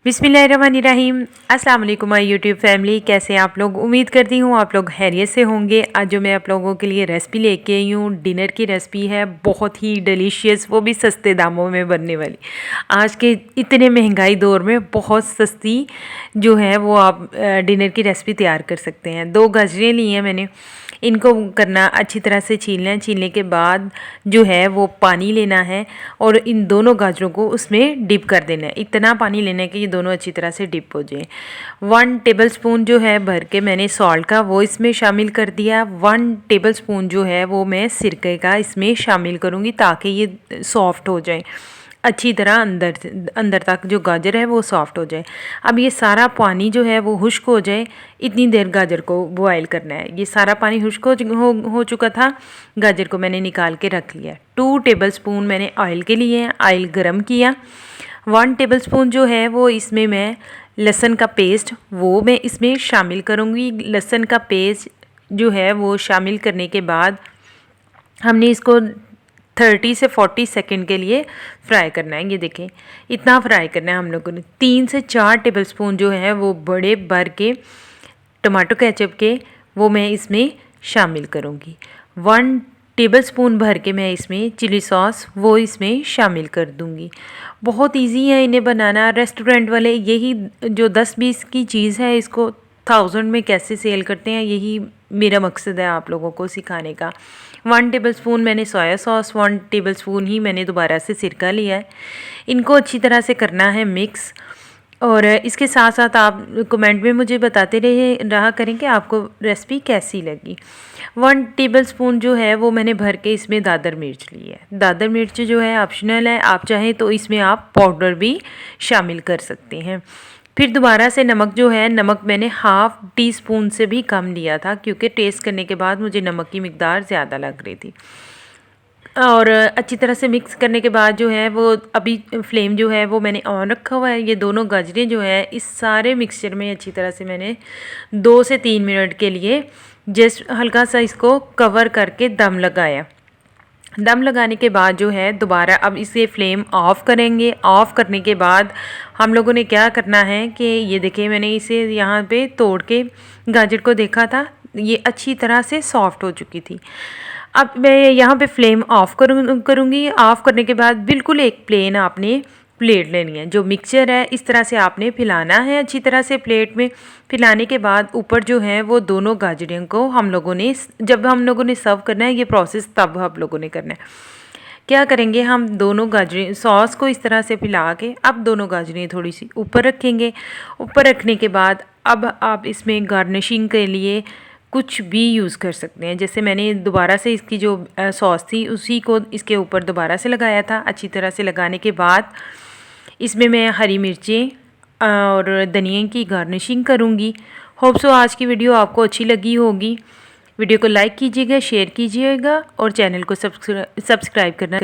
बिस्मिल्लाहिर्रहमानिर्रहीम। अस्सलाम वालेकुम माय यूट्यूब फैमिली, कैसे हैं आप लोग। उम्मीद करती हूँ आप लोग खैरियत से होंगे। आज जो मैं आप लोगों के लिए रेसिपी लेके आई हूँ, डिनर की रेसिपी है, बहुत ही डिलीशियस, वो भी सस्ते दामों में बनने वाली। आज के इतने महंगाई दौर में बहुत सस्ती जो है वो आप डिनर की रेसिपी तैयार कर सकते हैं। 2 गाजरें ली हैं मैंने, इनको करना अच्छी तरह से छीलना है। छीलने के बाद जो है वो पानी लेना है और इन दोनों गाजरों को उसमें डिप कर देना है। इतना पानी लेना है कि ये दोनों अच्छी तरह से डिप हो जाए। 1 टेबलस्पून जो है भर के मैंने सॉल्ट का वो इसमें शामिल कर दिया। 1 टेबलस्पून जो है वो मैं सिरके का इसमें शामिल करूँगी ताकि ये सॉफ्ट हो जाए अच्छी तरह, अंदर तक जो गाजर है वो सॉफ्ट हो जाए। अब ये सारा पानी जो है वो खुश्क हो जाए, इतनी देर गाजर को बॉयल करना है। ये सारा पानी खुश्क हो चुका था, गाजर को मैंने निकाल के रख लिया। 2 टेबलस्पून मैंने ऑयल के लिए ऑयल गरम किया। 1 टेबलस्पून जो है वो इसमें मैं लहसुन का पेस्ट वो मैं इसमें शामिल करूँगी। लहसुन का पेस्ट जो है वो शामिल करने के बाद हमने इसको 30 से 40 सेकंड के लिए फ्राई करना है। ये देखें, इतना फ्राई करना है हम लोगों ने। 3 से 4 टेबलस्पून जो है वो बड़े भर के टमाटो केचप के वो मैं इसमें शामिल करूँगी। 1 टेबलस्पून भर के मैं इसमें चिली सॉस वो इसमें शामिल कर दूँगी। बहुत इजी है इन्हें बनाना। रेस्टोरेंट वाले यही जो 10-20 की चीज़ है इसको 1000 में कैसे सेल करते हैं, यही मेरा मकसद है आप लोगों को सिखाने का। 1 टेबलस्पून मैंने सोया सॉस, 1 टेबलस्पून ही मैंने दोबारा से सिरका लिया है। इनको अच्छी तरह से करना है मिक्स। और इसके साथ साथ आप कमेंट में मुझे बताते रहा करें कि आपको रेसिपी कैसी लगी। 1 टेबलस्पून जो है वो मैंने भर के इसमें दादर मिर्च ली है। दादर मिर्च जो है ऑप्शनल है, आप चाहें तो इसमें आप पाउडर भी शामिल कर सकते हैं। फिर दोबारा से नमक जो है, नमक मैंने हाफ़ टी स्पून से भी कम लिया था क्योंकि टेस्ट करने के बाद मुझे नमक की मिकदार ज़्यादा लग रही थी। और अच्छी तरह से मिक्स करने के बाद जो है वो अभी फ्लेम जो है वो मैंने ऑन रखा हुआ है। ये दोनों गाजरें जो है इस सारे मिक्सचर में अच्छी तरह से मैंने 2 से 3 मिनट के लिए जस्ट हल्का सा इसको कवर करके दम लगाया। दम लगाने के बाद जो है दोबारा अब इसे फ्लेम ऑफ़ करेंगे। ऑफ़ करने के बाद हम लोगों ने क्या करना है कि ये देखिए, मैंने इसे यहाँ पे तोड़ के गाजर को देखा था, ये अच्छी तरह से सॉफ्ट हो चुकी थी। अब मैं यहाँ पे फ्लेम ऑफ़ करूँगी। ऑफ़ करने के बाद बिल्कुल एक प्लेन आपने प्लेट लेनी है। जो मिक्सचर है इस तरह से आपने फैलाना है अच्छी तरह से प्लेट में। फैलाने के बाद ऊपर जो है वो दोनों गाजरों को जब हम लोगों ने सर्व करना है, ये प्रोसेस तब हम लोगों ने करना है। क्या करेंगे, हम दोनों गाजरें सॉस को इस तरह से फैला के अब दोनों गाजरें थोड़ी सी ऊपर रखेंगे। ऊपर रखने के बाद अब आप इसमें गार्निशिंग के लिए कुछ भी यूज़ कर सकते हैं। जैसे मैंने दोबारा से इसकी जो सॉस थी उसी को इसके ऊपर दोबारा से लगाया था। अच्छी तरह से लगाने के बाद इसमें मैं हरी मिर्चें और धनिया की गार्निशिंग करूँगी। होप सो आज की वीडियो आपको अच्छी लगी होगी। वीडियो को लाइक कीजिएगा, शेयर कीजिएगा और चैनल को सब्सक्राइब करना